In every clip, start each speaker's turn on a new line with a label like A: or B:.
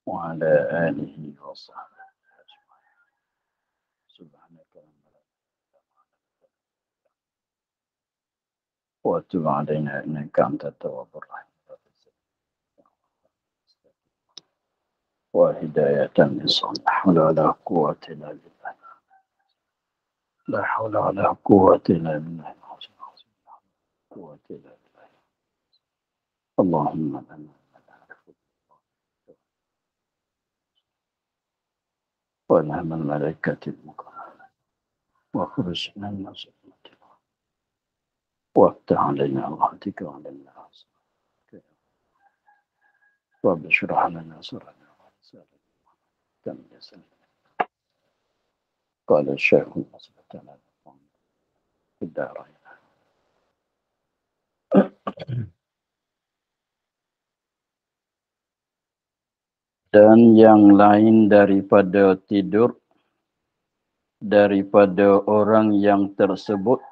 A: وعلى آله وصحبه أجمعين. سبحانك اللهم لا وتب علينا إنك أنت التواب الرحيم وهداية للصالح ولا قوة إلا بالله لا حول ولا قوة إلا بالله لا قوة إلا بالله اللهم لنا ونعم الملائكة المكرمة وخرجنا من ظلمة وافتح علينا رحمتك وعلى الناس وبشرح لنا سرنا كم يسر قال الشيخ نصر تعالى في الدارين. Dan yang lain daripada tidur, daripada orang yang tersebut,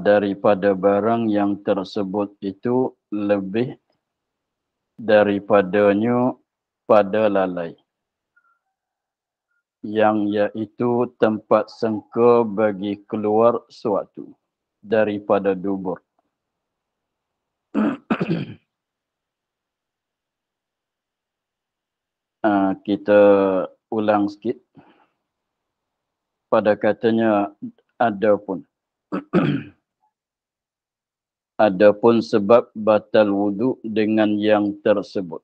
A: daripada barang yang tersebut itu lebih daripadanya pada lalai, yang iaitu tempat sengka bagi keluar suatu daripada dubur. Kita ulang sikit. Pada katanya adapun. Adapun sebab batal wudu dengan yang tersebut.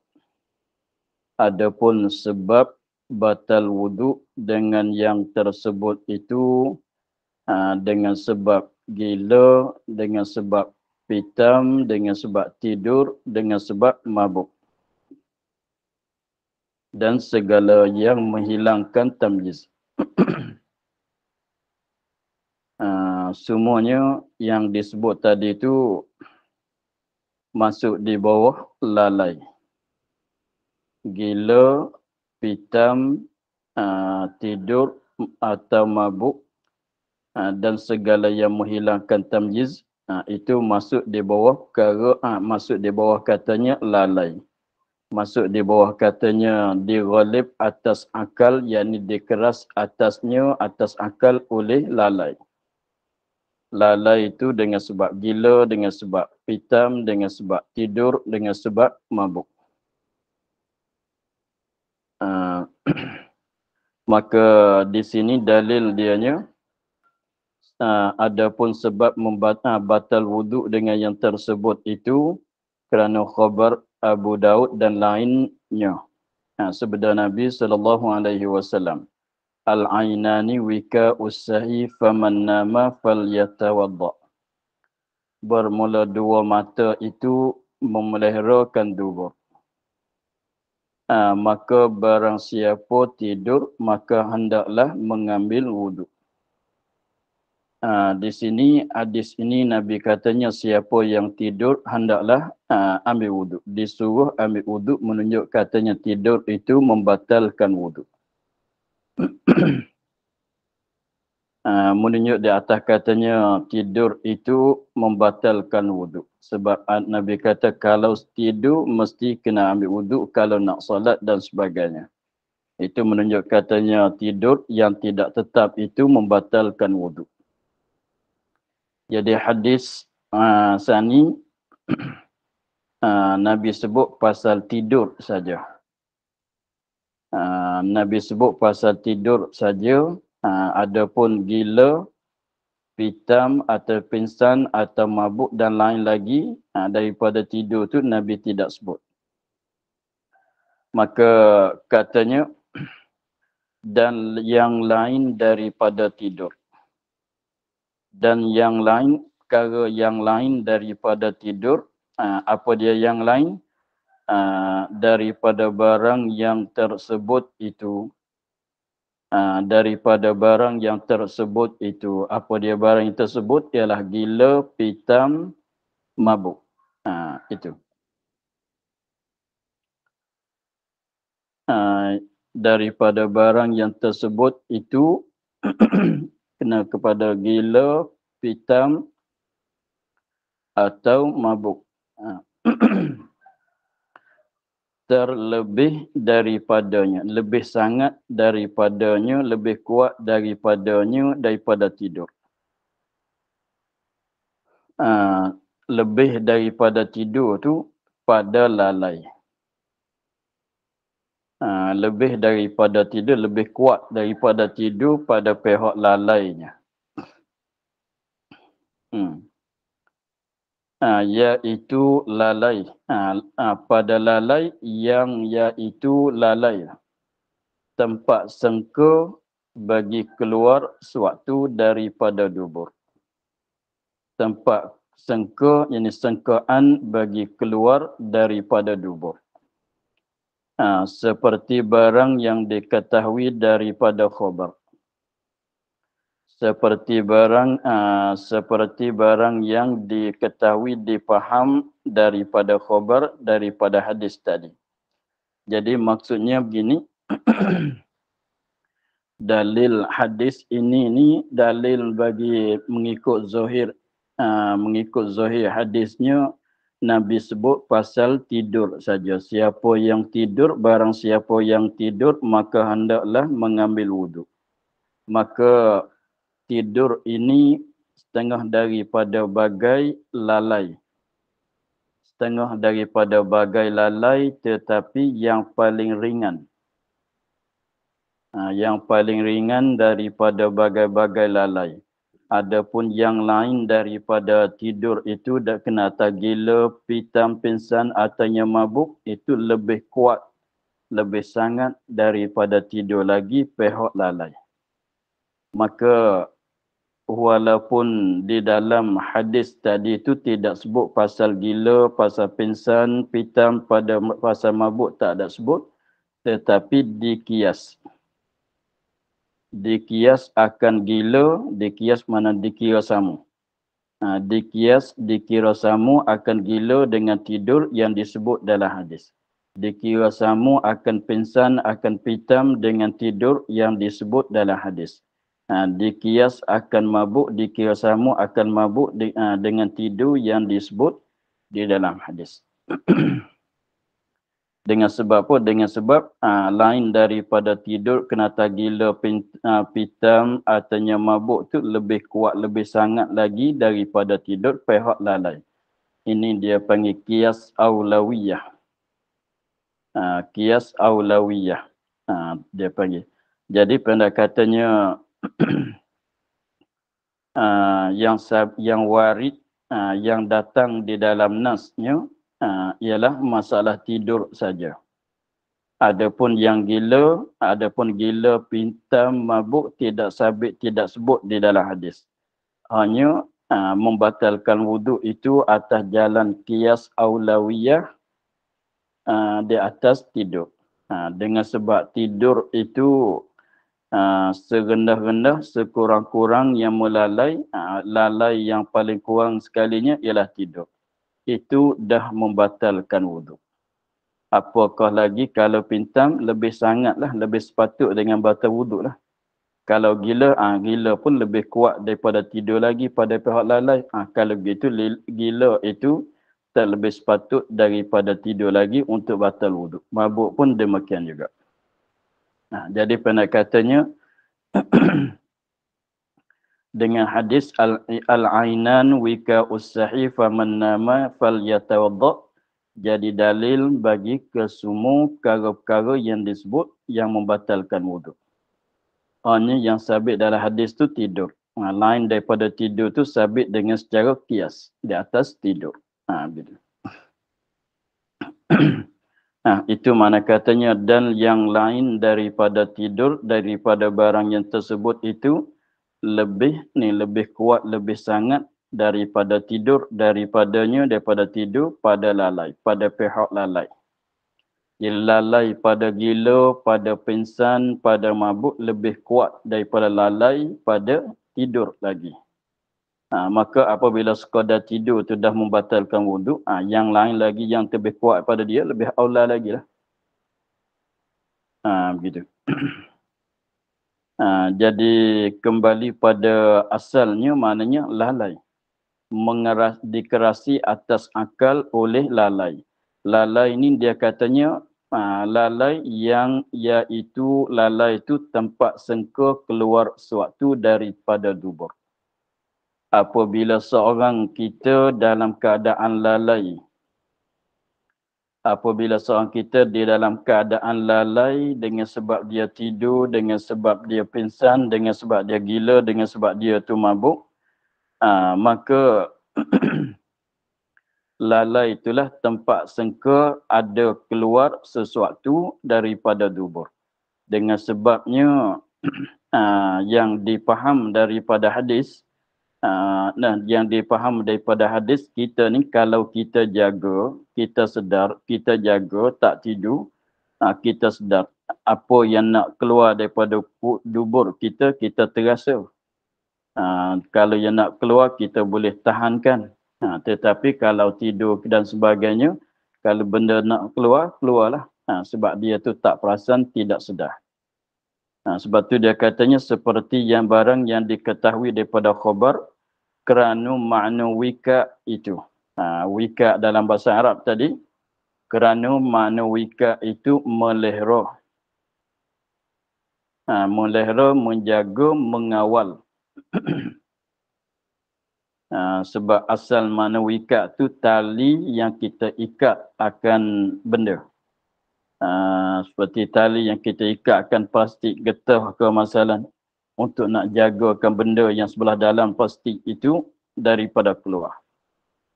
A: Adapun sebab batal wudu dengan yang tersebut itu dengan sebab gila, dengan sebab pitam, dengan sebab tidur, dengan sebab mabuk. Dan segala yang menghilangkan tamyiz. Semuanya yang disebut tadi itu masuk di bawah lalai. Gila, pitam, tidur atau mabuk dan segala yang menghilangkan tamyiz itu masuk di bawah masuk di bawah katanya lalai. Masuk di bawah katanya dighalib atas akal, yakni dikeras atasnya atas akal oleh lalai. Lalai itu dengan sebab gila, dengan sebab pitam, dengan sebab tidur, dengan sebab mabuk. Maka di sini dalil dianya, adapun sebab batal wuduk dengan yang tersebut itu kerana khabar Abu Daud dan lainnya. Sabda Nabi SAW, Al-ainani wika usahi faman nama falyatawadda. Bermula dua mata itu memeliharakan dubur. Maka barang siapa tidur, maka hendaklah mengambil wuduk. Di sini, hadis ini Nabi katanya siapa yang tidur, hendaklah ambil wuduk. Disuruh ambil wuduk menunjuk katanya tidur itu membatalkan wuduk. Menunjuk di atas katanya tidur itu membatalkan wuduk. Sebab Nabi kata kalau tidur mesti kena ambil wuduk kalau nak solat dan sebagainya. Itu menunjuk katanya tidur yang tidak tetap itu membatalkan wuduk. Jadi hadis sani Nabi sebut pasal tidur saja. Nabi sebut pasal tidur saja. Adapun gila, pitam atau pingsan atau mabuk dan lain lagi daripada tidur tu Nabi tidak sebut. Maka katanya dan yang lain daripada tidur. Dan yang lain, perkara yang lain daripada tidur, apa dia yang lain? Daripada barang yang tersebut itu. Daripada barang yang tersebut itu. Apa dia barang yang tersebut? Ialah gila, pitam, mabuk. Itu. Daripada barang yang tersebut itu kena kepada gila, pitam atau mabuk. terlebih daripadanya, lebih sangat daripadanya, lebih kuat daripadanya daripada tidur. Lebih daripada tidur tu pada lalai. Lebih daripada tidur, lebih kuat daripada tidur pada pihak lalainya. Iaitu lalai. Pada lalai yang iaitu lalai. Tempat sengka bagi keluar sewaktu daripada dubur. Tempat sengka, ini sengkaan bagi keluar daripada dubur. Seperti barang yang diketahui daripada khabar. Seperti barang yang diketahui, dipaham daripada khabar, daripada hadis tadi. Jadi maksudnya begini, dalil hadis ini dalil bagi mengikut zahir hadisnya. Nabi sebut pasal tidur saja. Siapa yang tidur, barang siapa yang tidur, maka hendaklah mengambil wuduk. Maka tidur ini setengah daripada bagai lalai. Setengah daripada bagai lalai, tetapi yang paling ringan. Yang paling ringan daripada bagai-bagai lalai. Adapun yang lain daripada tidur itu dah kena atas gila, pitam, pingsan ataunya mabuk, itu lebih kuat, lebih sangat daripada tidur lagi pihak lalai. Maka walaupun di dalam hadis tadi itu tidak sebut pasal gila, pasal pingsan, pitam, pasal mabuk tak ada sebut, tetapi dikias. Dikias akan gila, dikias mana dikira samu. Dikira samu akan gila dengan tidur yang disebut dalam hadis. Dikira samu akan pingsan, akan pitam dengan tidur yang disebut dalam hadis. Dikias akan mabuk, dikira samu akan mabuk dengan tidur yang disebut di dalam hadis. Dengan sebab apa? Dengan sebab lain daripada tidur, kena gila, pitam, ataunya mabuk tu lebih kuat, lebih sangat lagi daripada tidur pihak lalai. Ini dia panggil qiyas aulawiyah. Qiyas aulawiyah. Dia panggil. Jadi pendekatannya yang warid, yang datang di dalam nasnya, ialah masalah tidur saja. Adapun yang gila, pintam, mabuk tidak sabit, tidak sebut di dalam hadis. Hanya membatalkan wuduk itu atas jalan qiyas aulawiyah di atas tidur. Dengan sebab tidur itu serendah-rendah, sekurang-kurang yang melalai, lalai yang paling kurang sekalinya ialah tidur. Itu dah membatalkan wuduk. Apakah lagi kalau pintam, lebih sangatlah, lebih sepatut dengan batal wuduk lah. Kalau gila, gila pun lebih kuat daripada tidur lagi pada pihak lalai. Kalau begitu, gila itu tak lebih sepatut daripada tidur lagi untuk batal wuduk. Mabuk pun demikian juga. Jadi pendekatannya, dengan hadis al-ainan wika ussahi faman nama falyatawadda, jadi dalil bagi kesemua perkara-perkara yang disebut yang membatalkan wuduk. Hanya yang sabit dalam hadis tu tidur. Lain daripada tidur tu sabit dengan secara qiyas di atas tidur. Begitu. Itu mana katanya, dan yang lain daripada tidur, daripada barang yang tersebut itu lebih kuat, lebih sangat daripada tidur, daripada tidur pada lalai, pada pihak lalai. Lalai pada gila, pada pingsan, pada mabuk lebih kuat daripada lalai pada tidur lagi. Maka apabila sekadar tidur tu dah membatalkan wuduk, yang lain lagi yang lebih kuat pada dia, lebih aula lagi lah. Begitu. Jadi kembali pada asalnya, maknanya lalai. Dikerasi atas akal oleh lalai. Lalai ini dia katanya lalai yang iaitu lalai itu tempat sengka keluar sewaktu daripada dubur. Apabila seorang kita dalam keadaan lalai, apabila seorang kita di dalam keadaan lalai dengan sebab dia tidur, dengan sebab dia pingsan, dengan sebab dia gila, dengan sebab dia tu mabuk, maka lalai itulah tempat sengka ada keluar sesuatu daripada dubur. Dengan sebabnya yang dipaham daripada hadis, yang dipaham daripada hadis, kita ni kalau kita jaga, kita sedar, kita jaga, tak tidur, kita sedar apa yang nak keluar daripada dubur kita, kita terasa. Kalau yang nak keluar, kita boleh tahankan. Tetapi kalau tidur dan sebagainya, kalau benda nak keluar, keluarlah. Sebab dia tu tak perasan, tidak sedar. Sebab tu dia katanya seperti yang barang yang diketahui daripada khabar kerana makna wika itu. Wika dalam bahasa Arab tadi, kerana makna wika itu melihara. Melihara, menjaga, mengawal. Sebab asal makna wika tu tali yang kita ikat akan benda. Seperti tali yang kita ikatkan plastik getah ke masalah untuk nak jagakan benda yang sebelah dalam plastik itu daripada keluar.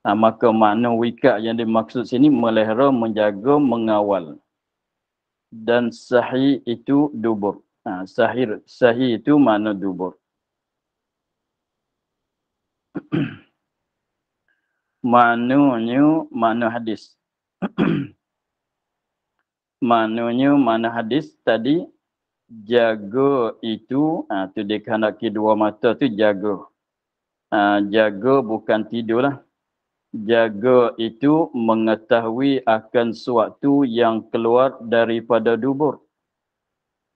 A: Maka makna wika yang dimaksud sini melihara, menjaga, mengawal. Dan sahih itu dubur. Sahih itu makna dubur. Maknanya makna hadis. Makna hadis tadi, jaga itu, tu dia kehendaki dua mata tu jaga. Jaga bukan tidurlah. Jaga itu mengetahui akan sesuatu yang keluar daripada dubur.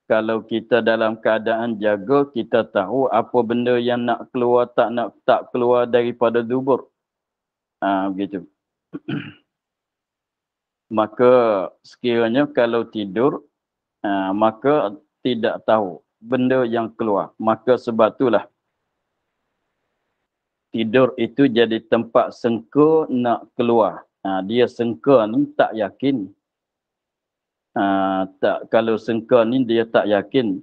A: Kalau kita dalam keadaan jaga, kita tahu apa benda yang nak keluar, tak keluar daripada dubur. Begitu. Maka sekiranya kalau tidur, maka tidak tahu benda yang keluar. Maka sebab itulah tidur itu jadi tempat sengka nak keluar. Dia sengka ni tak yakin. Kalau sengka ni dia tak yakin.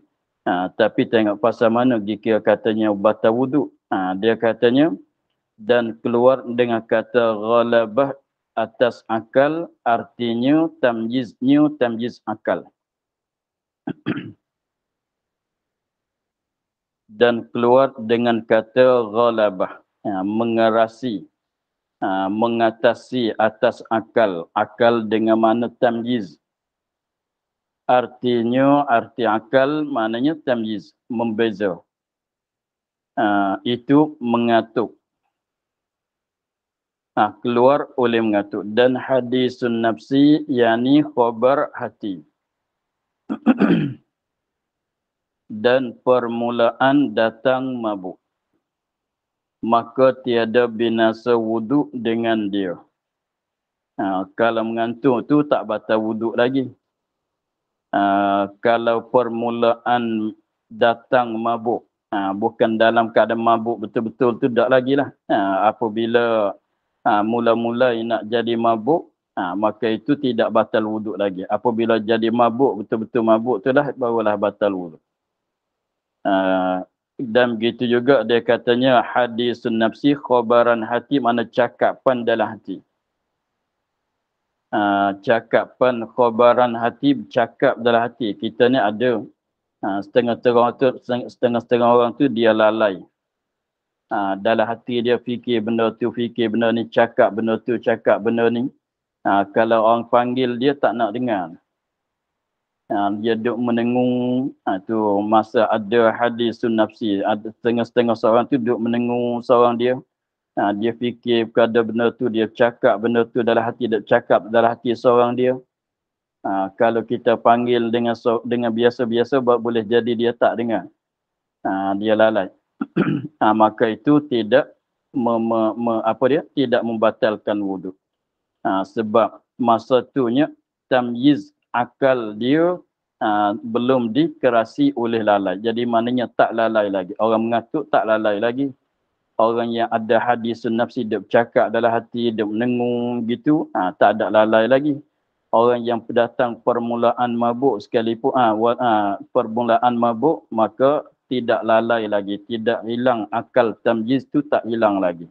A: Tapi tengok pasal mana jika katanya batal wuduk. Dia katanya dan keluar dengan kata ghalabah atas akal, artinya tamyiznya tamyiz akal. Dan keluar dengan kata ghalabah, mengerasi, mengatasi atas akal. Akal dengan mana tamyiz. Artinya, arti akal maknanya tamyiz, membeza. Itu mengatuk. Keluar oleh mengatuk. Dan hadisun nafsi, yakni khabar hati. Dan permulaan datang mabuk. Maka tiada binasa wuduk dengan dia. Kalau mengantuk tu tak batal wuduk lagi. Kalau permulaan datang mabuk, bukan dalam keadaan mabuk betul-betul tu tak lagi lah. Apabila mula-mula nak jadi mabuk, maka itu tidak batal wuduk lagi. Apabila jadi mabuk, betul-betul mabuk tu lah, barulah batal wuduk. Dan begitu juga dia katanya hadisun nafsi, khabaran hati, mana cakapan dalam hati. Cakapan khabaran hati, cakap dalam hati. Kita ni ada setengah-setengah orang tu dia lalai. Dalam hati dia fikir benda tu, fikir benda ni, cakap benda tu, cakap benda ni. Kalau orang panggil dia tak nak dengar. Dia duduk menengung. Tu masa ada hadisun nafsi. Ada setengah-setengah seorang tu duduk menengung seorang dia. Dia fikir perkara benda tu, dia cakap benda tu dalam hati, dia cakap dalam hati seorang dia. Kalau kita panggil dengan biasa-biasa, boleh jadi dia tak dengar. Dia lalai. Maka itu tidak tidak membatalkan wuduk. Sebab masa itunya tamyiz akal dia belum dikerasi oleh lalai. Jadi maknanya tak lalai lagi. Orang mengantuk tak lalai lagi. Orang yang ada hadis nafsi, dia bercakap dalam hati, dia menengung gitu, tak ada lalai lagi. Orang yang datang permulaan mabuk sekalipun, permulaan mabuk, maka tidak lalai lagi. Tidak hilang akal tamyiz tu, tak hilang lagi.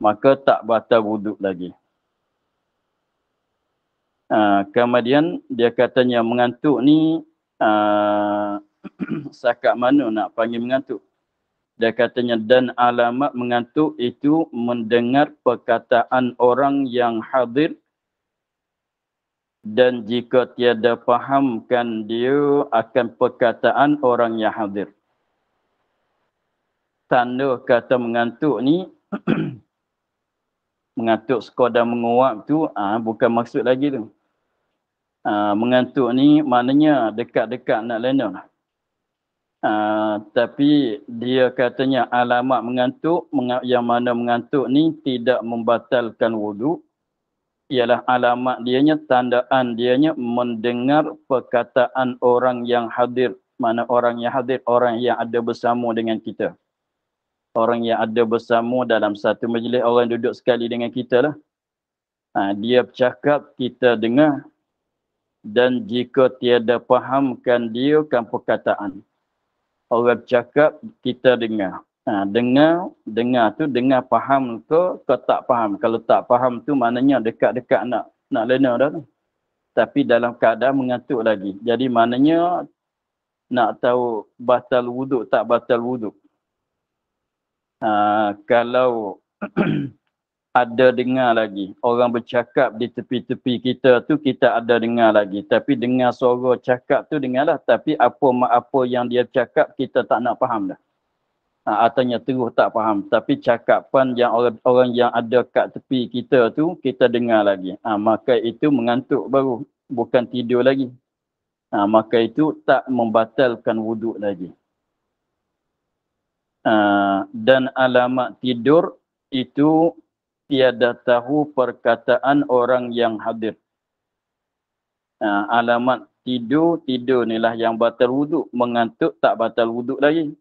A: Maka tak batal wuduk lagi. Kemudian dia katanya mengantuk ni, sakat mana nak panggil mengantuk? Dia katanya, dan alamat mengantuk itu mendengar perkataan orang yang hadir, dan jika tiada fahamkan dia akan perkataan orang yang hadir. Tanda kata mengantuk ni, mengantuk sekadar menguap tu, bukan maksud lagi tu. Mengantuk ni maknanya dekat-dekat nak lena. Tapi dia katanya alamat mengantuk, yang mana mengantuk ni tidak membatalkan wuduk, ialah alamat dianya, tandaan dianya mendengar perkataan orang yang hadir. Mana orang yang hadir? Orang yang ada bersama dengan kita. Orang yang ada bersama dalam satu majlis, orang duduk sekali dengan kita lah. Dia bercakap, kita dengar. Dan jika tiada fahamkan dia kan perkataan. Orang bercakap, kita dengar. Dengar tu dengar faham ke tak faham. Kalau tak faham tu maknanya dekat-dekat nak lena dah tu. Tapi dalam keadaan mengantuk lagi. Jadi maknanya nak tahu batal wuduk tak batal wuduk. Kalau ada dengar lagi, orang bercakap di tepi-tepi kita tu, kita ada dengar lagi. Tapi dengar suara cakap tu dengarlah. Tapi apa yang dia cakap kita tak nak faham dah. Artinya terus tak faham. Tapi cakapan yang orang yang ada kat tepi kita tu, kita dengar lagi. Maka itu mengantuk baru. Bukan tidur lagi. Maka itu tak membatalkan wuduk lagi. Dan alamat tidur itu tiada tahu perkataan orang yang hadir. Alamat tidur ni lah yang batal wuduk. Mengantuk tak batal wuduk lagi.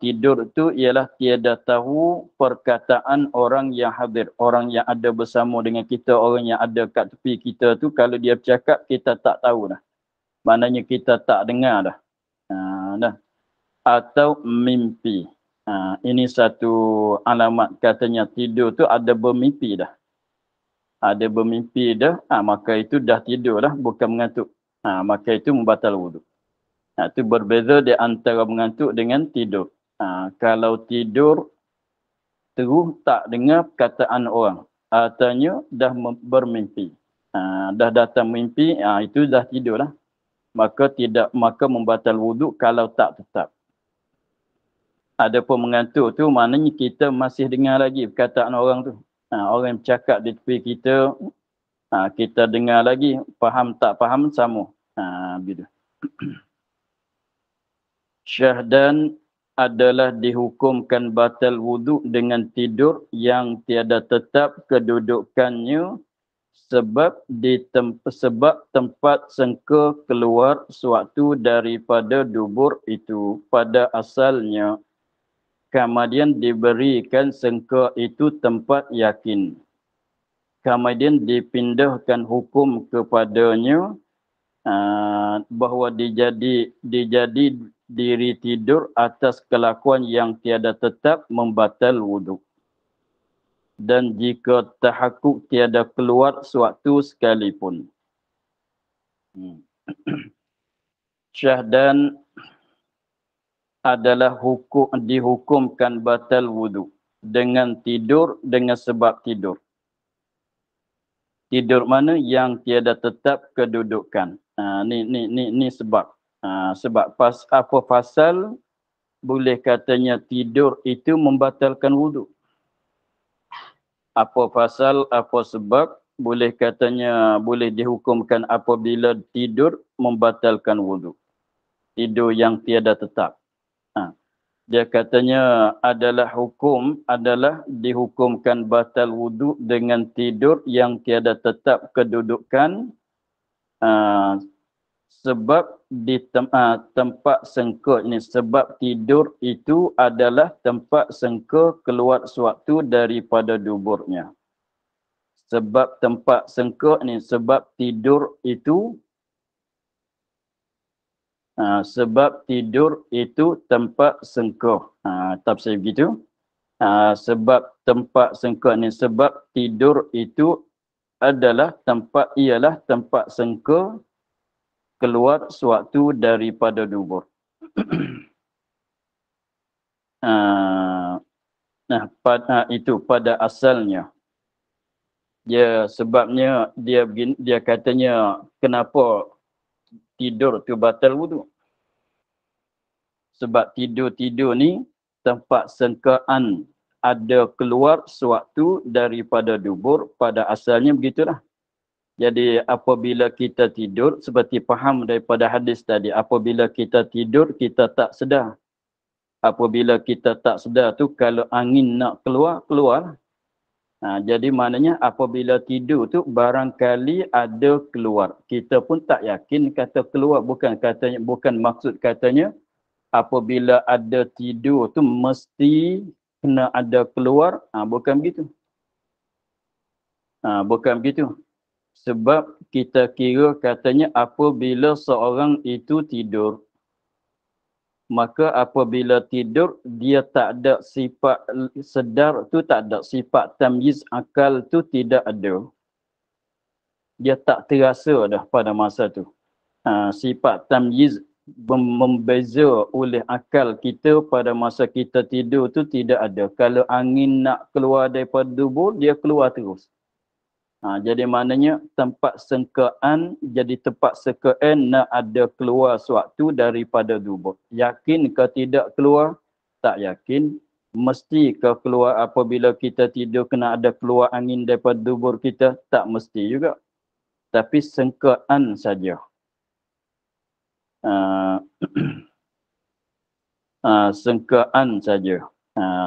A: Tidur tu ialah tiada tahu perkataan orang yang hadir. Orang yang ada bersama dengan kita, orang yang ada kat tepi kita tu, kalau dia bercakap kita tak tahu dah. Maknanya kita tak dengar dah. Atau mimpi. Ini satu alamat katanya tidur tu ada bermimpi dah. Ada bermimpi dah, maka itu dah tidur dah, bukan mengantuk. Maka itu membatal wuduk. Itu berbeza di antara mengantuk dengan tidur. Kalau tidur terus tak dengar perkataan orang, artinya dah bermimpi. Dah datang mimpi, itu dah tidur lah. Maka membatal wuduk kalau tak tetap. Adapun mengantuk tu maknanya kita masih dengar lagi perkataan orang tu. Orang yang bercakap di tepi kita, kita dengar lagi, faham tak faham sama. Begitu. Syahdan adalah dihukumkan batal wuduk dengan tidur yang tiada tetap kedudukannya sebab tempat sengka keluar sewaktu daripada dubur itu pada asalnya. Kemudian diberikan sengka itu tempat yakin. Kemudian dipindahkan hukum kepadanya bahawa dijadi diri tidur atas kelakuan yang tiada tetap membatal wuduk. Dan jika tahakkuk tiada keluar sewaktu sekalipun. Syahdan adalah dihukumkan batal wuduk dengan tidur dengan sebab tidur. Tidur mana yang tiada tetap kedudukan. Ni sebab. Sebab apa pasal boleh katanya tidur itu membatalkan wuduk. Apa pasal, apa sebab boleh katanya boleh dihukumkan apabila tidur membatalkan wuduk. Tidur yang tiada tetap. Dia katanya adalah dihukumkan batal wuduk dengan tidur yang tiada tetap kedudukan Sebab di tempat sengka ini, sebab tidur itu adalah tempat sengka keluar sewaktu daripada duburnya. Sebab tempat sengka ini, sebab tidur itu, sebab tidur itu tempat sengka. Tafsir begitu. Sebab tempat sengka ini, sebab tidur itu adalah tempat, ialah tempat sengka keluar sewaktu daripada dubur. Itu pada asalnya. Dia sebabnya dia begini, dia katanya kenapa tidur tu batal wudu. Sebab tidur-tidur ni tempat sengkaan ada keluar sewaktu daripada dubur, pada asalnya begitulah. Jadi apabila kita tidur, seperti faham daripada hadis tadi, apabila kita tidur, kita tak sedar. Apabila kita tak sedar tu, kalau angin nak keluar, keluar. Jadi maknanya apabila tidur tu, barangkali ada keluar. Kita pun tak yakin kata keluar. Bukan maksud katanya, apabila ada tidur tu, mesti kena ada keluar. Bukan begitu. Bukan begitu. Sebab kita kira katanya apabila seorang itu tidur, maka apabila tidur dia tak ada sifat sedar tu, tak ada sifat tamyiz, akal tu tidak ada. Dia tak terasa dah pada masa tu. Sifat tamyiz membeza oleh akal kita pada masa kita tidur tu tidak ada. Kalau angin nak keluar daripada tubuh, dia keluar terus. Jadi maknanya tempat sengkaan, jadi tempat sengkaan nak ada keluar sewaktu daripada dubur. Yakin ke tidak keluar? Tak yakin. Mesti ke keluar apabila kita tidur kena ada keluar angin daripada dubur kita? Tak mesti juga. Tapi sengkaan saja. Sengkaan saja.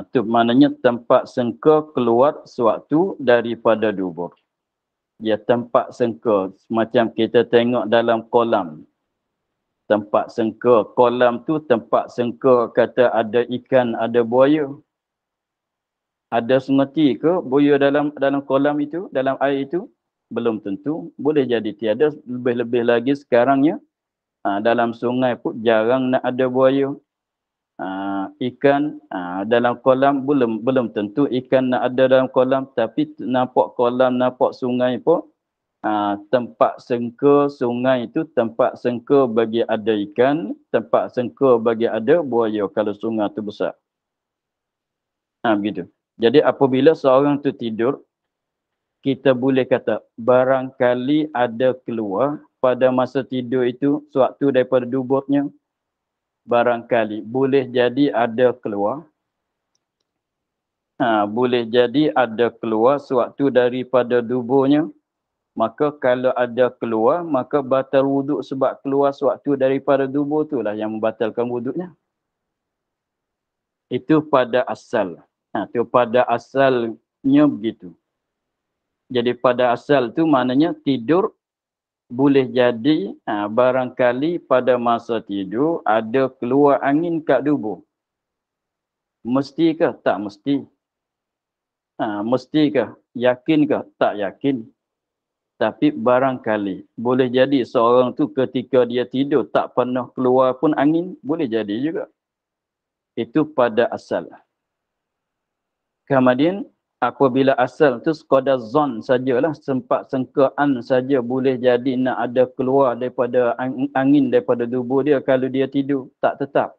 A: Itu maknanya tempat sengka keluar sewaktu daripada dubur. Dia tempat sengka. Macam kita tengok dalam kolam. Tempat sengka. Kolam tu tempat sengka, kata ada ikan, ada buaya. Ada semeti ke buaya dalam kolam itu, dalam air itu? Belum tentu. Boleh jadi tiada. Lebih-lebih lagi sekarangnya, dalam sungai pun jarang nak ada buaya. Ikan dalam kolam belum tentu ikan nak ada dalam kolam, tapi nampak kolam, nampak sungai pun tempat sengka sungai itu tempat sengka bagi ada ikan, tempat sengka bagi ada buaya kalau sungai tu besar. Begitu. Jadi apabila seorang tu tidur, kita boleh kata barangkali ada keluar pada masa tidur itu sewaktu daripada duburnya. Barangkali boleh jadi ada keluar. Boleh jadi ada keluar sewaktu daripada duburnya. Maka kalau ada keluar, maka batal wuduk sebab keluar sewaktu daripada dubur itulah yang membatalkan wuduknya. Itu pada asal. Itu pada asalnya begitu. Jadi pada asal tu maknanya tidur boleh jadi barangkali pada masa tidur ada keluar angin kat dubur. Mestikah? Tak mesti. Mestikah? Yakinkah? Tak yakin. Tapi barangkali boleh jadi seorang tu ketika dia tidur tak pernah keluar pun angin, boleh jadi juga. Itu pada asal. Kemudian apabila asal tu sekadar zon sajalah, sempat sengkaan saja, boleh jadi nak ada keluar daripada angin daripada tubuh dia kalau dia tidur, tak tetap.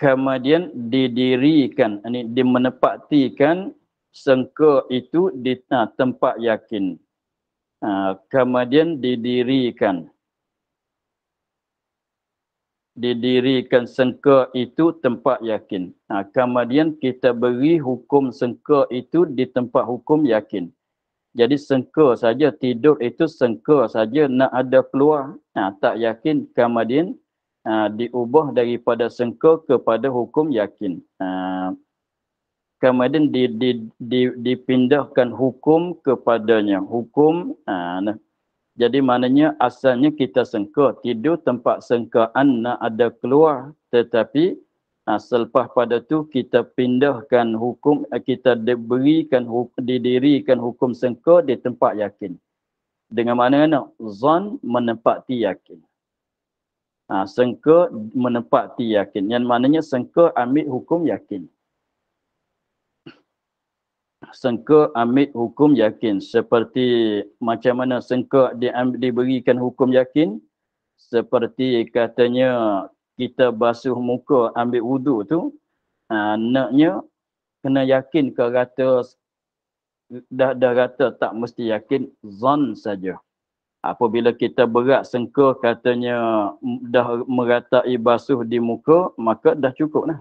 A: Kemudian didirikan, dimenepatikan sengka itu di tempat yakin. Kemudian didirikan sengka itu tempat yakin. Kemudian kita beri hukum sengka itu di tempat hukum yakin. Jadi sengka saja, tidur itu sengka saja nak ada keluar. Tak yakin, kemudian diubah daripada sengka kepada hukum yakin. kemudian dipindahkan hukum kepadanya. Hukum, jadi maknanya asalnya kita sangka tidur tempat sangkaan nak ada keluar, tetapi selepas pada tu kita pindahkan hukum, kita didirikan hukum sangka di tempat yakin. Dengan mana zon menempati yakin. Sangka menempati yakin. Yang maknanya sangka ambil hukum yakin. Sangka ambil hukum yakin. Seperti macam mana sangka diberikan hukum yakin. Seperti katanya kita basuh muka ambil wudu tu. Naknya kena yakin ke rata, dah rata tak mesti yakin, zon saja. Apabila kita berat sangka katanya dah meratai basuh di muka, maka dah cukup lah.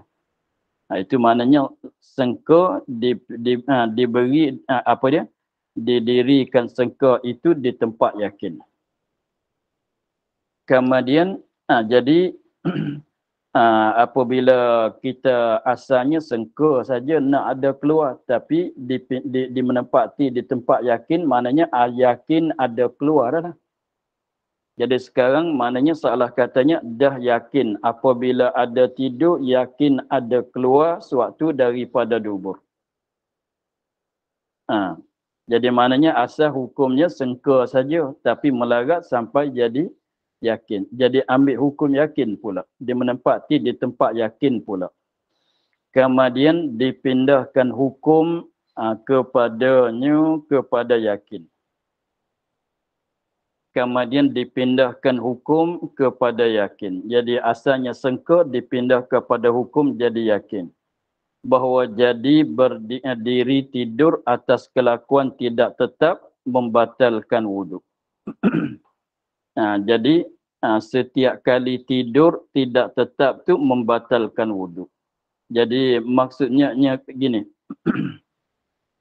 A: Itu maknanya sangka diberi didirikan sangka itu di tempat yakin. Kemudian jadi apabila kita asalnya sangka saja nak ada keluar, tapi menempati di tempat yakin, maknanya yakin ada keluar dah. Jadi sekarang maknanya salah katanya dah yakin apabila ada tidur, yakin ada keluar sewaktu daripada dubur. Jadi maknanya asal hukumnya sangka saja, tapi melarat sampai jadi yakin. Jadi ambil hukum yakin pula. Dia menempati di tempat yakin pula. Kemudian dipindahkan hukum kepada yakin. Kemudian dipindahkan hukum kepada yakin. Jadi asalnya sangka dipindah kepada hukum jadi yakin. Bahawa jadi berdiri tidur atas kelakuan tidak tetap membatalkan wuduk. Jadi setiap kali tidur tidak tetap tu membatalkan wuduk. Jadi maksudnya gini.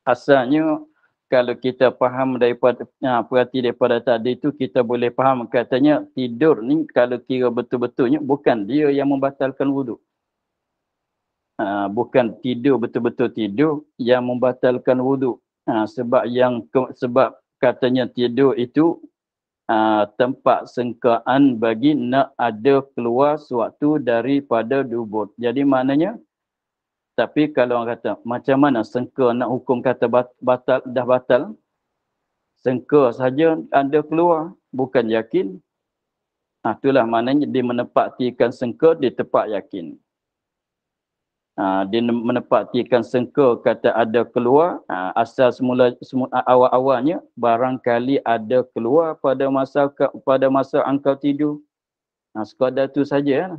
A: Asalnya kalau kita faham daripada perhati daripada tadi tu, kita boleh faham katanya tidur ni kalau kira betul-betulnya bukan dia yang membatalkan wuduk. Bukan tidur betul-betul tidur yang membatalkan wuduk. Sebab katanya tidur itu tempat sengkaan bagi nak ada keluar sewaktu daripada dubur. Jadi maknanya, tapi kalau orang kata macam mana sengka nak hukum kata batal, dah batal, sengka saja ada keluar, bukan yakin. Itulah maknanya dia menempatikan sengka di tempat yakin. Dia menempatikan sengka kata ada keluar, asal awal-awalnya barangkali ada keluar pada masa engkau tidur. Sekadar tu saja.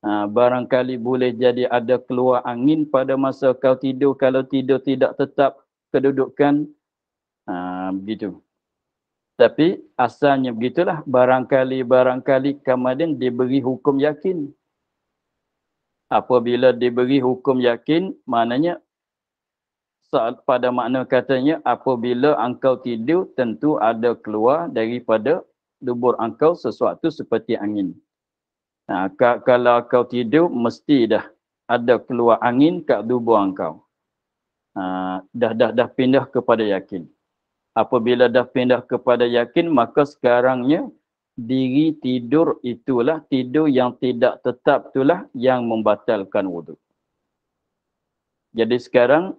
A: Barangkali boleh jadi ada keluar angin pada masa kau tidur kalau tidur tidak tetap kedudukan. Begitu. Tapi asalnya begitulah. Barangkali kemudian diberi hukum yakin. Apabila diberi hukum yakin, maknanya pada makna katanya apabila engkau tidur tentu ada keluar daripada dubur engkau sesuatu seperti angin. Kalau kau tidur mesti dah ada keluar angin kat dubur engkau. Dah pindah kepada yakin. Apabila dah pindah kepada yakin, maka sekarangnya diri tidur itulah, tidur yang tidak tetap itulah yang membatalkan wuduk. Jadi sekarang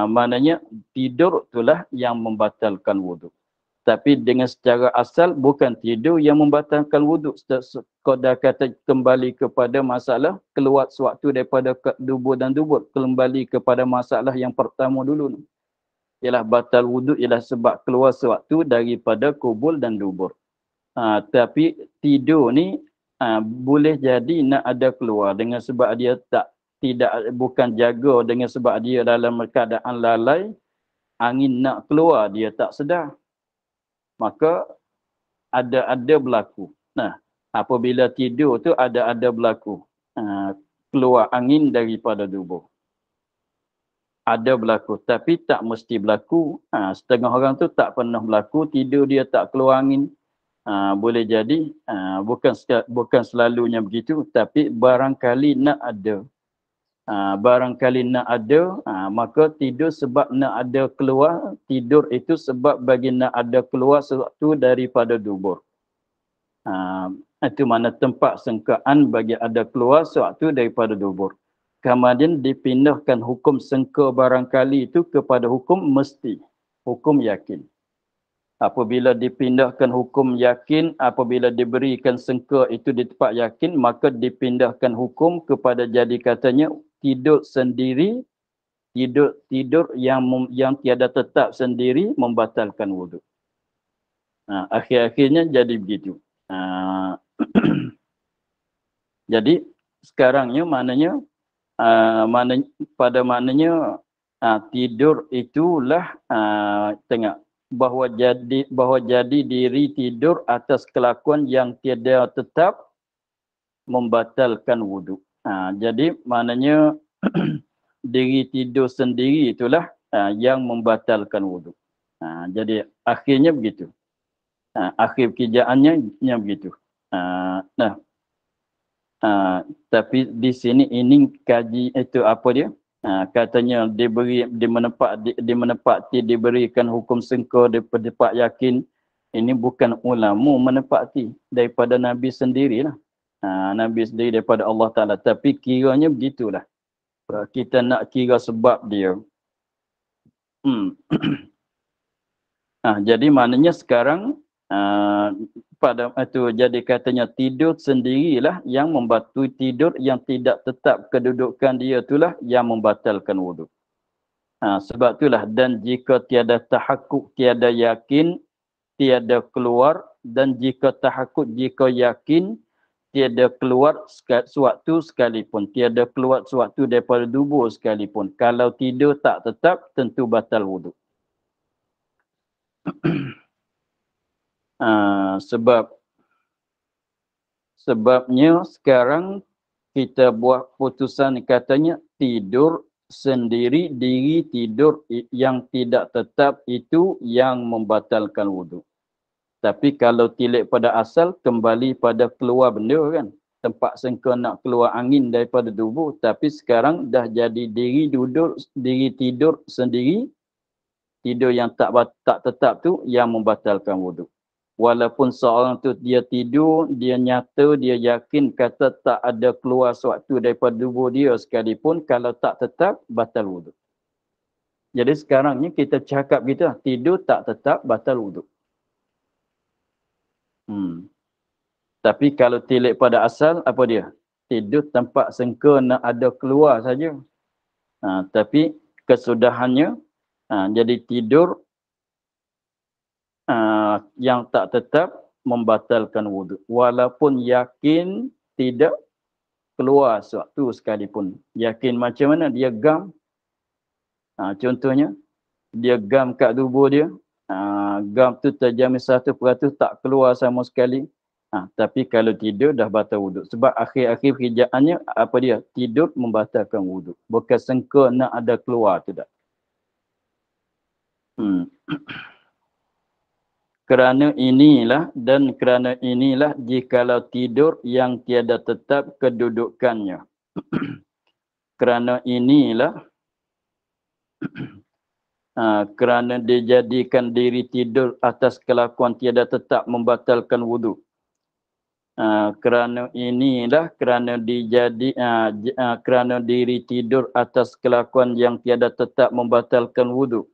A: maknanya tidur itulah yang membatalkan wuduk. Tapi dengan secara asal bukan tidur yang membatalkan wuduk. Sekadar kata kembali kepada masalah keluar sewaktu daripada dubur dan dubur. Kembali kepada masalah yang pertama dulu. Ialah batal wuduk ialah sebab keluar sewaktu daripada kubul dan dubur. Tapi tidur ni boleh jadi nak ada keluar dengan sebab dia bukan jaga, dengan sebab dia dalam keadaan lalai, angin nak keluar dia tak sedar. Maka ada berlaku. Apabila tidur tu ada berlaku. Keluar angin daripada dubur. Ada berlaku. Tapi tak mesti berlaku. Setengah orang tu tak pernah berlaku. Tidur dia tak keluar angin. Boleh jadi. Bukan selalunya begitu. Tapi barangkali nak ada. Barangkali nak ada, maka tidur sebab nak ada keluar. Tidur itu sebab bagi nak ada keluar sesuatu daripada dubur. Itu mana tempat sengkaan bagi ada keluar sesuatu daripada dubur. Kemudian dipindahkan hukum sengka barangkali itu kepada hukum mesti. Hukum yakin. Apabila dipindahkan hukum yakin, apabila diberikan sengka itu di tempat yakin, maka dipindahkan hukum kepada jadi katanya tidur sendiri, tidur yang tiada tetap sendiri membatalkan wuduk. Akhir-akhirnya jadi begitu. Jadi sekarangnya maknanya tidur itulah tengok bahawa jadi diri tidur atas kelakuan yang tiada tetap membatalkan wuduk. Jadi maknanya diri tidur sendiri itulah yang membatalkan wuduk. Jadi akhirnya begitu. Akhir kerjaannya begitu. Tapi di sini ini kaji itu apa dia? Katanya diberikan hukum sengka daripada tempat yakin. Ini bukan ulama menepati daripada Nabi sendirilah. Nabi sendiri daripada Allah Ta'ala. Tapi kiranya begitulah. Kita nak kira sebab dia. Jadi maknanya sekarang pada itu jadi katanya tidur sendirilah yang membantu tidur yang tidak tetap kedudukan dia itulah yang membatalkan wuduk. Sebab itulah dan jika tiada tahakkuk, tiada yakin, tiada keluar, dan jika tahakkuk, jika yakin, tiada keluar suatu sekalipun, tiada keluar suatu daripada tubuh sekalipun. Kalau tidur tak tetap, tentu batal wuduk. Sebabnya sekarang kita buat putusan katanya tidur sendiri, diri tidur yang tidak tetap itu yang membatalkan wuduk. Tapi kalau tilik pada asal kembali pada keluar benda kan. Tempat sengka nak keluar angin daripada tubuh. Tapi sekarang dah jadi diri tidur sendiri. Tidur yang tak tetap tu yang membatalkan wuduk. Walaupun seorang tu dia tidur, dia nyata, dia yakin kata tak ada keluar suatu daripada tubuh dia sekalipun, kalau tak tetap, batal wuduk. Jadi sekarang ni kita cakap kita, tidur tak tetap, batal wuduk. Tapi kalau tilik pada asal, apa dia? Tidur tempat sengka nak ada keluar saja. Tapi kesudahannya, jadi tidur yang tak tetap membatalkan wuduk. Walaupun yakin tidak keluar suatu sekalipun. Yakin macam mana? Dia gam. Contohnya, dia gam kat tubuh dia. Gam tu terjamin 100% tak keluar sama sekali. Tapi kalau tidur dah batal wuduk. Sebab akhir-akhir kerjaannya apa dia? Tidur membatalkan wuduk. Bukan sengka nak ada keluar, tidak. Kerana inilah jikalau tidur yang tiada tetap kedudukannya. Kerana dijadikan diri tidur atas kelakuan tiada tetap membatalkan wuduk. Kerana diri tidur atas kelakuan yang tiada tetap membatalkan wuduk.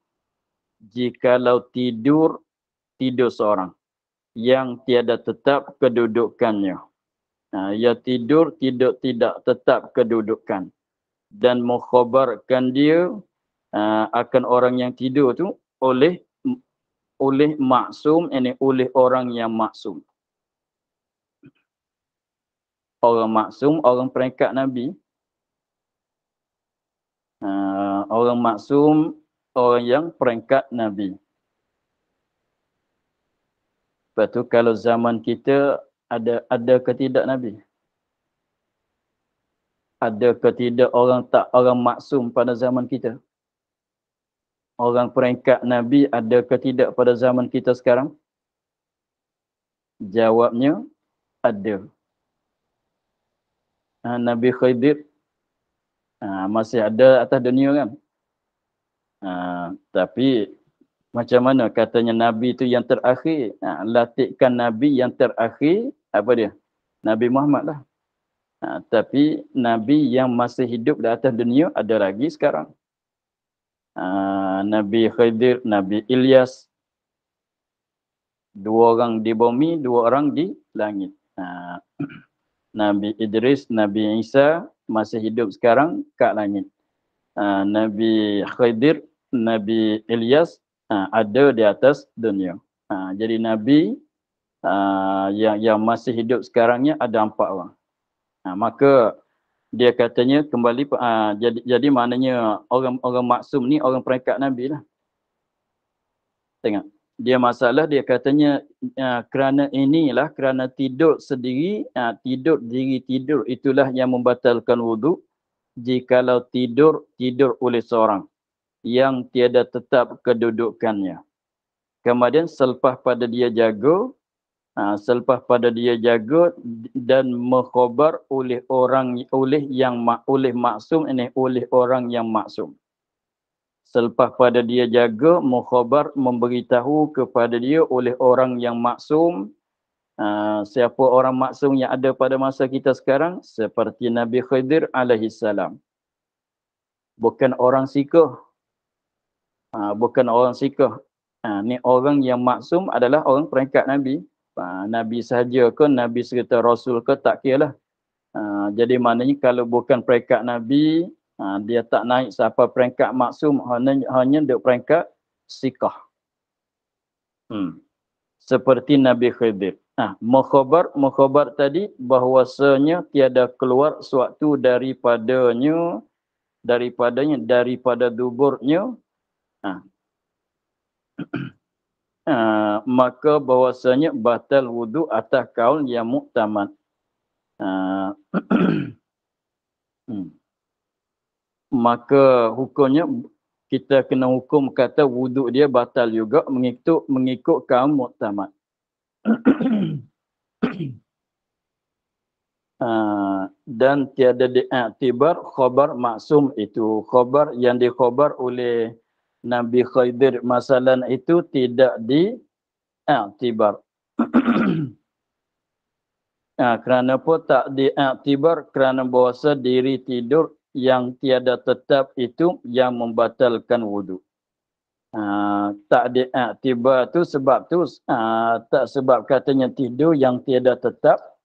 A: Jikalau tidur seorang yang tiada tetap kedudukannya. Ia tidur tidak tetap kedudukan. Dan mengkhabarkan dia akan orang yang tidur tu oleh maksum, oleh orang yang maksum. Orang maksum, orang peringkat Nabi. Orang maksum, orang yang peringkat Nabi. Lepas tu kalau zaman kita ada ke tidak Nabi? Ada ke tidak orang maksum pada zaman kita? Orang peringkat Nabi ada ke tidak pada zaman kita sekarang? Jawabnya ada. Nabi Khidir Masih ada atas dunia kan. Tapi macam mana katanya Nabi itu yang terakhir. Latihkan Nabi yang terakhir, apa dia? Nabi Muhammad lah. Tapi Nabi yang masih hidup di atas dunia ada lagi sekarang. Nabi Khidir, Nabi Ilyas. 2 orang di bumi, 2 orang di langit. Nabi Idris, Nabi Isa masih hidup sekarang kat langit. Nabi Khidir, Nabi Ilyas ada di atas dunia. Jadi Nabi yang masih hidup sekarangnya ada 4 orang. Maka dia katanya kembali jadi maknanya orang maksum ni orang peringkat Nabi lah. Tengok. Dia masalah dia katanya kerana tidur sendiri, tidur diri tidur itulah yang membatalkan wudu. Jikalau tidur oleh seorang yang tiada tetap kedudukannya. Kemudian selepas pada dia jaga dan mengkhabar oleh orang oleh orang yang maksum. Selepas pada dia jaga, mengkhabar memberitahu kepada dia oleh orang yang maksum. Siapa orang maksum yang ada pada masa kita sekarang? Seperti Nabi Khidir alaihissalam. Bukan orang sikh. Bukan orang sikh. Ni orang yang maksum adalah orang peringkat Nabi. Nabi sahaja ke, Nabi serta Rasul ke, tak kira lah. Jadi maknanya kalau bukan peringkat Nabi, dia tak naik sampai peringkat maksum, hanya duduk peringkat sikah. Seperti Nabi Khidir. Mukhabar tadi bahwasanya tiada keluar suatu daripada duburnya. Maka bahwasanya batal wudu atas kaul yang muktamad. Maka hukumnya kita kena hukum kata wudu dia batal juga mengikut kaum muktamad. Dan tiada diiktibar khabar maksum itu. Khabar yang dikhabar oleh Nabi Khidir masalan itu tidak diiktibar. Kerana apa tak diiktibar? Kerana bahasa diri tidur yang tiada tetap itu yang membatalkan wudu. Tak diiktibar tu sebab tak sebab katanya tidur yang tiada tetap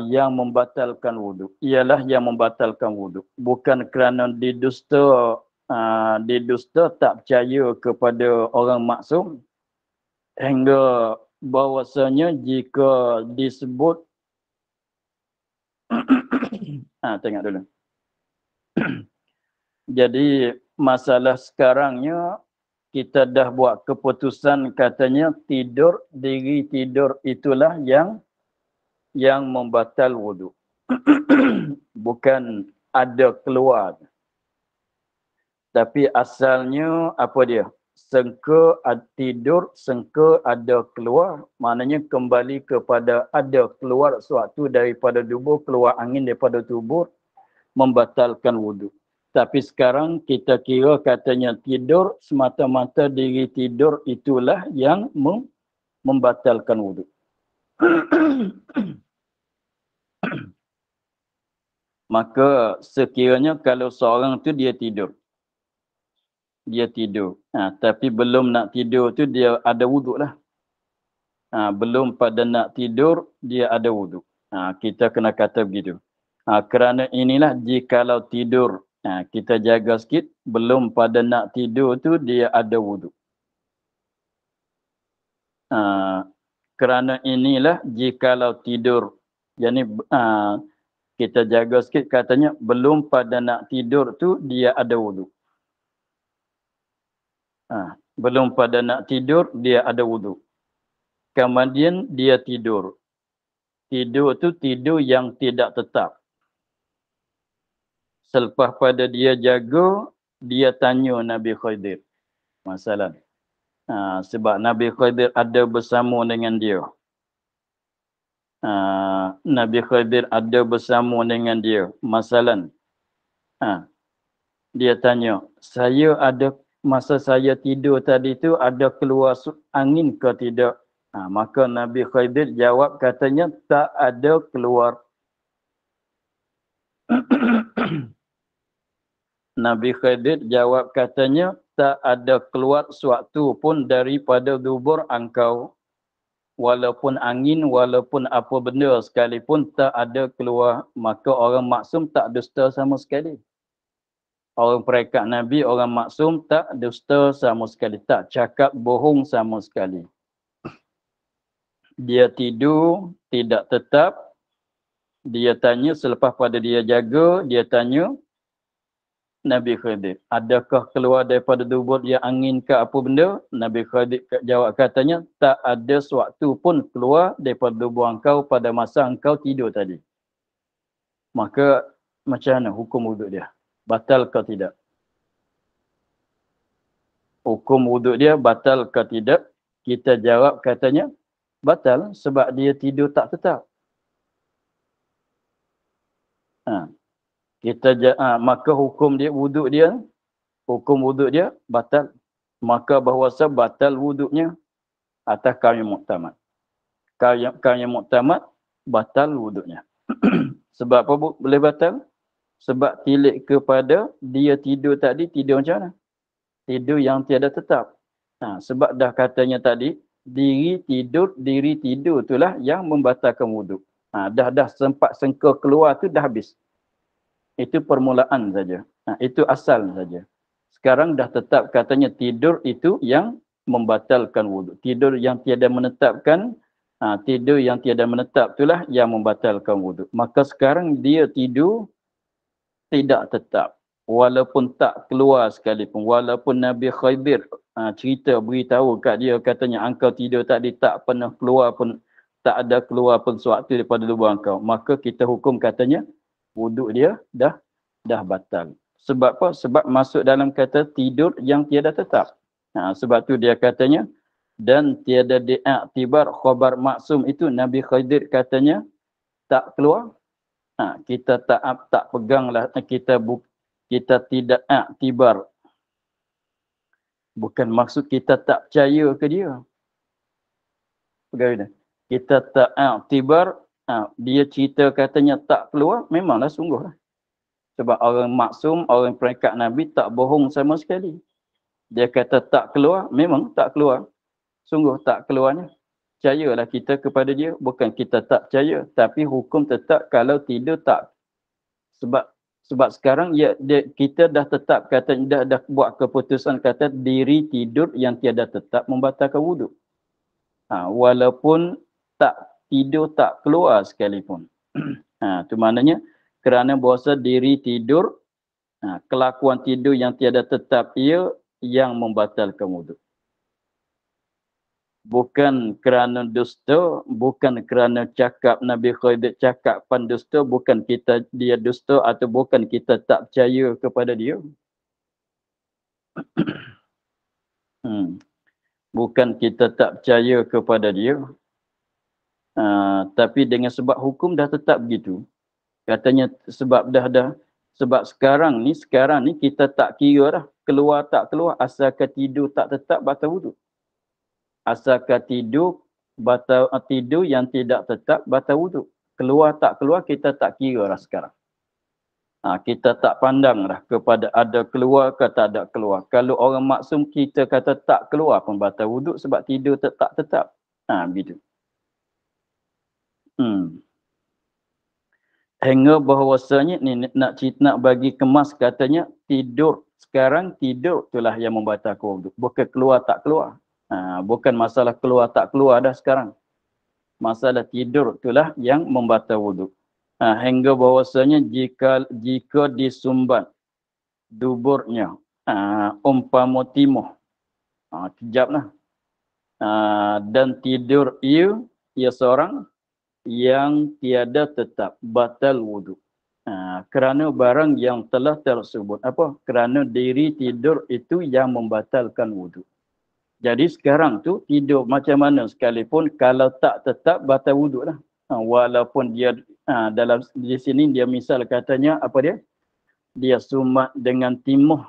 A: yang membatalkan wudu. Ialah yang membatalkan wudu. Bukan kerana didusta tak percaya kepada orang maksum hingga bahwasanya jika disebut tengok dulu. Jadi masalah sekarangnya kita dah buat keputusan katanya diri tidur itulah yang membatal wudu. Bukan ada keluar. Tapi asalnya apa dia? Sangka tidur, sangka ada keluar. Maknanya kembali kepada ada keluar suatu daripada tubuh, keluar angin daripada tubuh, membatalkan wudu. Tapi sekarang kita kira katanya tidur, semata-mata diri tidur itulah yang membatalkan wudu. Maka sekiranya kalau seorang tu dia tidur. Tapi belum nak tidur tu dia ada wuduk lah. Belum pada nak tidur dia ada wuduk. Kita kena kata begitu. Kerana inilah jikalau tidur kita jaga sikit, belum pada nak tidur tu dia ada wuduk. Kerana inilah jikalau tidur, yani kita jaga sikit katanya belum pada nak tidur tu dia ada wuduk. Belum pada nak tidur dia ada wuduk. Kemudian dia tidur. Tidur tu tidur yang tidak tetap. Selepas pada dia jaga, dia tanya Nabi Khidir. Masalah. Sebab Nabi Khidir ada bersama dengan dia. Nabi Khidir ada bersama dengan dia. Masalah. Dia tanya, masa saya tidur tadi tu ada keluar angin ke tidak? Maka Nabi Khidir jawab katanya tak ada keluar. Nabi Khidir jawab katanya tak ada keluar suatu pun daripada dubur engkau. Walaupun angin, walaupun apa benda sekalipun tak ada keluar. Maka orang maksum tak dusta sama sekali. Orang perekat Nabi, orang maksum tak dusta sama sekali. Tak cakap bohong sama sekali. Dia tidur, tidak tetap. Dia tanya, selepas pada dia jaga, dia tanya Nabi Khidir, adakah keluar daripada dubur dia angin ke apa benda? Nabi Khidir jawab katanya, tak ada suatu pun keluar daripada dubur engkau pada masa engkau tidur tadi. Maka macam mana hukum wuduk dia? Batal ke tidak? Hukum wuduk dia batal ke tidak? Kita jawab katanya, batal sebab dia tidur tak tetap. Maka hukum wuduk dia batal. Maka bahawasa batal wuduknya atas kaul yang muktamad. Kaul yang muktamad batal wuduknya. Sebab apa boleh batal? Sebab tilik kepada dia tidur tadi, tidur macam mana? Tidur yang tiada tetap. Sebab dah katanya tadi, diri tidur itulah yang membatalkan wuduk. Dah sempat sengka keluar tu dah habis. Itu permulaan saja. Itu asal saja. Sekarang dah tetap katanya tidur itu yang membatalkan wuduk. Tidur yang tiada menetapkan, tidur yang tiada menetap itulah yang membatalkan wuduk. Maka sekarang dia tidur tidak tetap. Walaupun tak keluar sekalipun. Walaupun Nabi Khidir beritahu kat dia katanya engkau tidur tadi tak pernah keluar pun, tak ada keluar pun sesuatu daripada lubang engkau. Maka kita hukum katanya wuduk dia dah batal. Sebab apa? Sebab masuk dalam kata tidur yang tiada tetap. Sebab tu dia katanya dan tiada diiktibar khabar maksum itu Nabi Khidir katanya tak keluar. Kita tak peganglah, kita tidak iktibar. Bukan maksud kita tak percaya ke dia. Pegawai dia. Kita tak iktibar, dia cerita katanya tak keluar, memanglah sungguh lah. Sebab orang maksum, orang peringkat Nabi tak bohong sama sekali. Dia kata tak keluar, memang tak keluar. Sungguh tak keluarnya. Percayalah kita kepada dia. Bukan kita tak percaya. Tapi hukum tetap kalau tidur tak. Sebab sekarang kita dah tetap kata, dah buat keputusan kata diri tidur yang tiada tetap membatalkan wuduk. Walaupun tak tidur tak keluar sekalipun. Itu maknanya kerana bahasa diri tidur, kelakuan tidur yang tiada tetap ia yang membatalkan wuduk. Bukan kerana dusta, bukan kerana cakap Nabi Khidir cakap pendusta, bukan dia dusta atau bukan kita tak percaya kepada dia. Bukan kita tak percaya kepada dia. Tapi dengan sebab hukum dah tetap begitu. Katanya sebab sebab sekarang ni kita tak kira dah keluar tak keluar, asalkan tidur tak tetap batal wuduk. Asalkan tidur yang tidak tetap batal wuduk. Keluar tak keluar kita tak kira dah sekarang. Kita tak pandang dah kepada ada keluar ke tak ada keluar. Kalau orang maksum kita kata tak keluar pun batal wuduk sebab tidur tak tetap. Begitu. Hingga bahawasanya ni nak bagi kemas katanya tidur. Sekarang tidur itulah yang membatalkan wuduk. Bukan keluar tak keluar. Bukan masalah keluar tak keluar dah sekarang. Masalah tidur itulah yang membatalkan wuduk. Hingga bahawasanya jika disumbat duburnya umpama timuh. Kejaplah. Dan tidur ia seorang yang tiada tetap batal wuduk. Kerana barang yang telah tersebut. Kerana diri tidur itu yang membatalkan wuduk. Jadi sekarang tu tidur macam mana sekalipun kalau tak tetap batal wuduk lah. Walaupun dia dalam di sini dia misal katanya apa dia? dia sumat dengan timuh.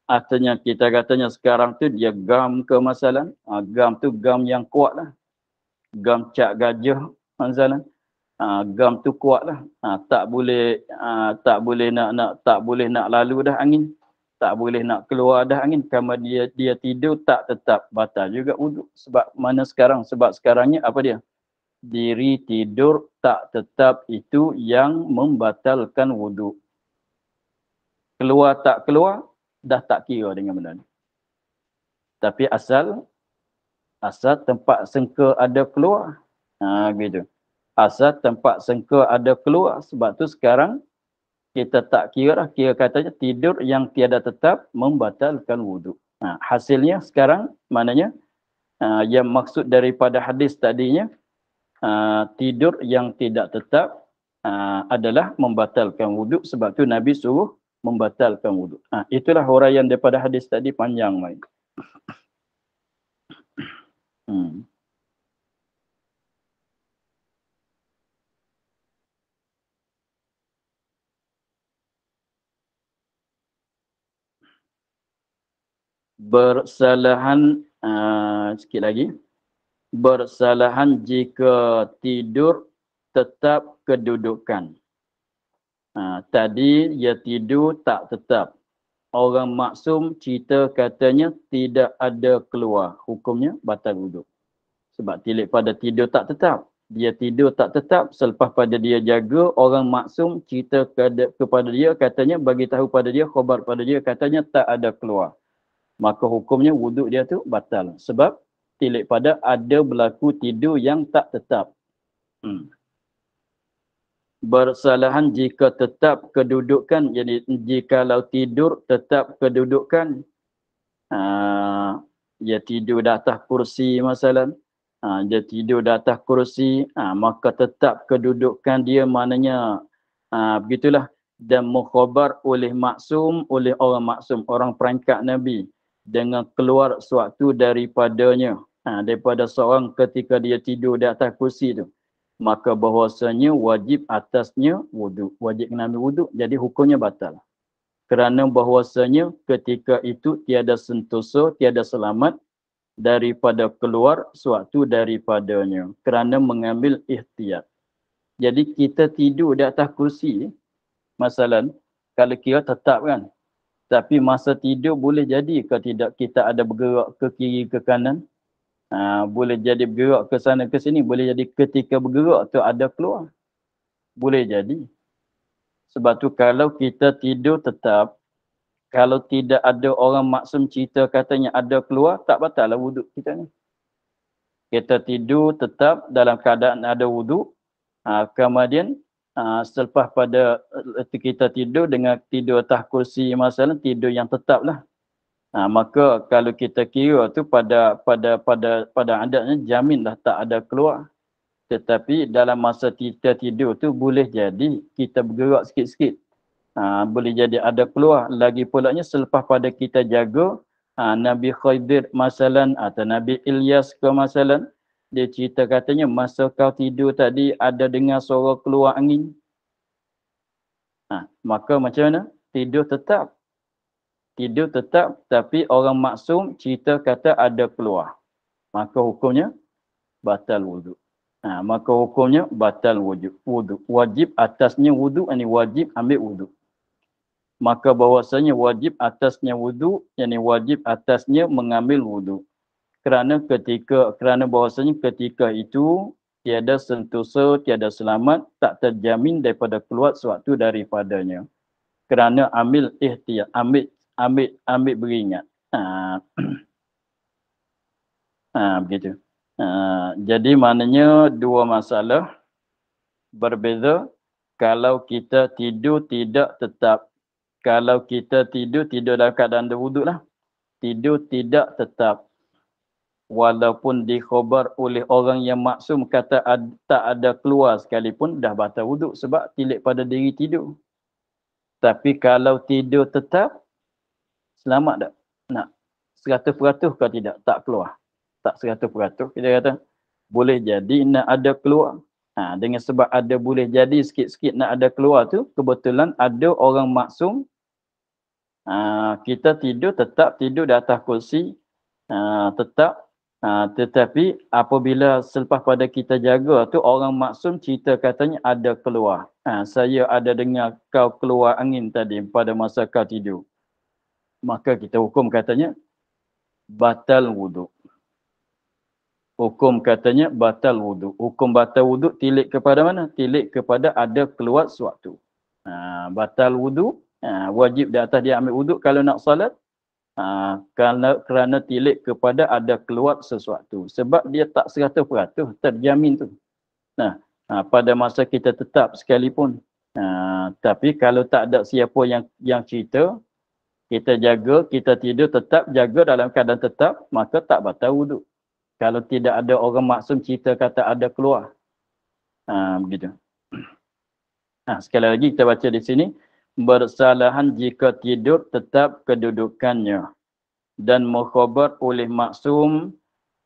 A: Artinya kita katanya sekarang tu dia gam ke masalah. Gam tu gam yang kuat lah. Gam cak gajah masalah. Gam tu kuat lah. Tak boleh tak boleh nak lalu dah angin. Tak boleh nak keluar dah angin. Kalau dia tidur tak tetap batal juga wuduk. Sebab mana sekarang? Sebab sekarangnya apa dia? Diri tidur tak tetap itu yang membatalkan wuduk. Keluar tak keluar, dah tak kira dengan benda ni. Tapi asal tempat sengka ada keluar. Gitu. Asal tempat sengka ada keluar. Sebab tu sekarang kita tak kira lah. Kira katanya tidur yang tiada tetap membatalkan wuduk. Hasilnya sekarang maknanya yang maksud daripada hadis tadinya tidur yang tidak tetap adalah membatalkan wuduk. Sebab tu Nabi suruh membatalkan wuduk. Itulah huraian daripada hadis tadi panjang. Bersalahan sikit lagi. Bersalahan jika tidur tetap kedudukan. Tadi dia tidur tak tetap. Orang maksum cerita katanya tidak ada keluar. Hukumnya batal wuduk. Sebab tilik pada tidur tak tetap. Dia tidur tak tetap. Selepas pada dia jaga, orang maksum cerita kepada dia katanya, bagi tahu pada dia, khabar pada dia katanya tak ada keluar. Maka hukumnya wuduk dia tu batal. Sebab tilik pada ada berlaku tidur yang tak tetap. Bersalahan jika tetap kedudukan. Jadi jikalau tidur tetap kedudukan. Dia tidur di atas kursi masalah. Dia tidur di atas kursi. Maka tetap kedudukan dia maknanya begitulah. Dan mukhabar oleh maksum, oleh orang maksum, orang perangkat Nabi. Dengan keluar suatu daripadanya. Daripada seorang ketika dia tidur di atas kursi tu. Maka bahawasanya wajib atasnya wuduk. Wajib kena ambil wuduk. Jadi hukumnya batal. Kerana bahawasanya ketika itu tiada sentosa, tiada selamat daripada keluar suatu daripadanya. Kerana mengambil ihtiyat. Jadi kita tidur di atas kursi. Masalah kalau kira tetap kan. Tapi masa tidur boleh jadi ke tidak kita ada bergerak ke kiri ke kanan. Boleh jadi bergerak ke sana ke sini. Boleh jadi ketika bergerak tu ada keluar. Boleh jadi. Sebab tu kalau kita tidur tetap, kalau tidak ada orang maksum cerita katanya ada keluar, tak batal lah wuduk kita ni. Kita tidur tetap dalam keadaan ada wuduk. Kemudian selepas pada kita tidur dengan tidur atas kursi masalah, tidur yang tetap lah. Maka kalau kita kira tu pada adatnya jaminlah tak ada keluar. Tetapi dalam masa kita tidur tu boleh jadi kita bergerak sikit-sikit. Boleh jadi ada keluar. Lagi pulanya selepas pada kita jaga Nabi Khidir masalan atau Nabi Ilyas ke masalan, dia cerita katanya masa kau tidur tadi ada dengar suara keluar angin. Maka macam mana? Tidur tetap. Tidur tetap, tapi orang maksum cerita kata ada keluar. Maka hukumnya batal wuduk. Maka hukumnya batal wuduk. Wajib atasnya wuduk, ini wajib ambil wuduk. Maka bahawasanya wajib atasnya wuduk, yakni wajib atasnya mengambil wuduk. Kerana bahawasanya ketika itu tiada sentosa, tiada selamat, tak terjamin daripada keluar suatu daripadanya. Kerana ambil ihtiyat, ambil beringat. Begitu. Jadi maknanya dua masalah berbeza. Kalau kita tidur tidak tetap. Kalau kita tidur dalam keadaan ada wuduk lah. Tidur tidak tetap. Walaupun dikhabar oleh orang yang maksum kata tak ada keluar sekalipun, dah batal wuduk sebab tilik pada diri tidur. Tapi kalau tidur tetap, selamat tak? Nak 100% ke tidak? Tak keluar. Tak 100%. Kita kata, boleh jadi nak ada keluar. Dengan sebab ada boleh jadi sikit-sikit nak ada keluar tu, kebetulan ada orang maksum, kita tidur tetap tidur di atas kursi, tetap, tetapi apabila selepas pada kita jaga tu, orang maksum cerita katanya ada keluar. Saya ada dengar kau keluar angin tadi pada masa kau tidur. Maka kita hukum katanya batal wuduk. Hukum katanya batal wuduk. Hukum batal wuduk tilik kepada mana? Tilik kepada ada keluar sesuatu. Batal wuduk, wajib di atas dia ambil wuduk kalau nak salat. Kerana tilik kepada ada keluar sesuatu. Sebab dia tak 100% terjamin tu. Pada masa kita tetap sekalipun. Tapi kalau tak ada siapa yang cerita, kita jaga, kita tidur tetap jaga dalam keadaan tetap, maka tak batal wuduk. Kalau tidak ada orang maksum cerita kata ada keluar. Begitu. Sekali lagi kita baca di sini. Bersalahan jika tidur tetap kedudukannya. Dan mukhabar oleh maksum,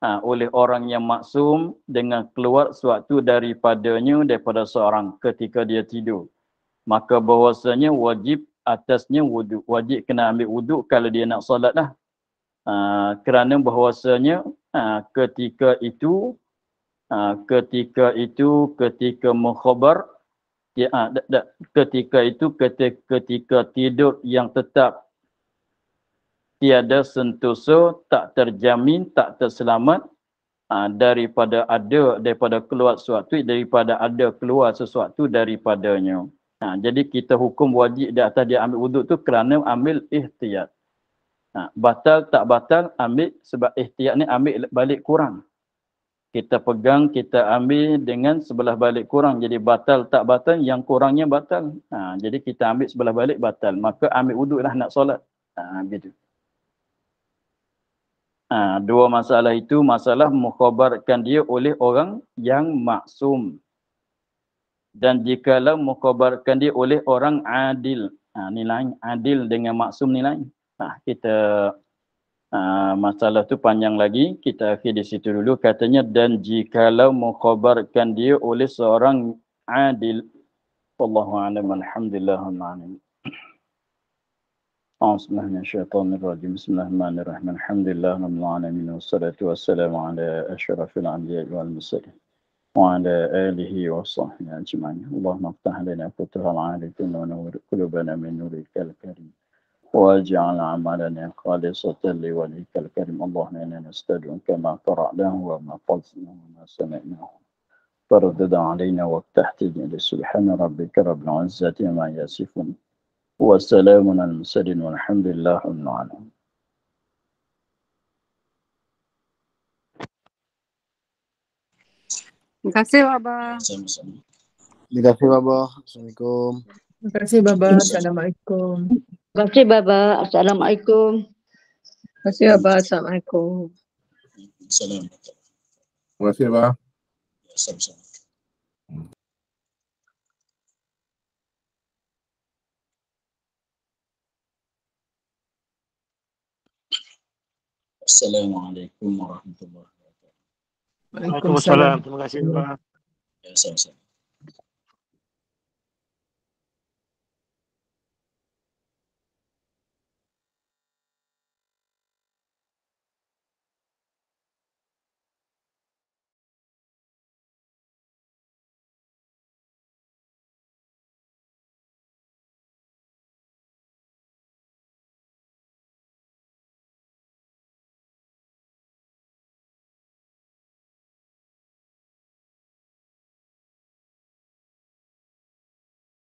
A: oleh orang yang maksum dengan keluar suatu daripadanya daripada seorang ketika dia tidur. Maka bahawasanya wajib atasnya wuduk. Wajib kena ambil wuduk kalau dia nak solat lah. Kerana bahawasanya ketika mukhabar, ketika tidur yang tetap tiada sentosa, tak terjamin, tak terselamat daripada keluar sesuatu daripadanya. Jadi kita hukum wajib di atas dia ambil wuduk tu kerana ambil ihtiyat. Batal tak batal ambil sebab ihtiyat ni ambil balik kurang. Kita pegang, kita ambil dengan sebelah balik kurang. Jadi batal tak batal, yang kurangnya batal. Jadi kita ambil sebelah balik batal. Maka ambil wuduk lah nak solat. Gitu. Dua masalah itu, masalah mukhabarkan dia oleh orang yang maksum. Dan jikalau mukhabarkan dia oleh orang adil. Ni lain, adil dengan maksum ni lain. Masalah tu panjang lagi, kita akhir di situ dulu. Katanya, dan jikalau mukhabarkan dia oleh seorang adil. Wallahu a'lam, alhamdulillah. Bismillahirrahmanirrahim. Bismillahirrahmanirrahim. Alhamdulillah rabbil alamin wassalatu wassalamu ala asyrafil anbiya'i wal mursalin wa ala alihi wa sahbihi ajma'in. Allahumma iftah lana futuhal 'arifin wa nawwir qulubana min nurikal karim. واجعل عملنا خالصة لوجهك الكريم. اللهم إنا نستودعك ما قرأناه وما قلناه وما سمعناه فردد علينا وافتح تجعل. سبحان ربك رب العزة عما يصفون وسلام على المرسلين والحمد لله رب العالمين.
B: Terima kasih, Baba.
C: Terima kasih, Baba. Assalamualaikum.
B: Terima kasih, Baba. Assalamualaikum.
D: Terima kasih, Baba. Assalamualaikum.
B: Terima kasih, Baba. Assalamualaikum.
C: Terima kasih, Baba.
A: Assalamualaikum warahmatullahi wabarakatuh.
B: Waalaikumsalam.
E: Terima kasih, Pak.
A: Ya, sama-sama.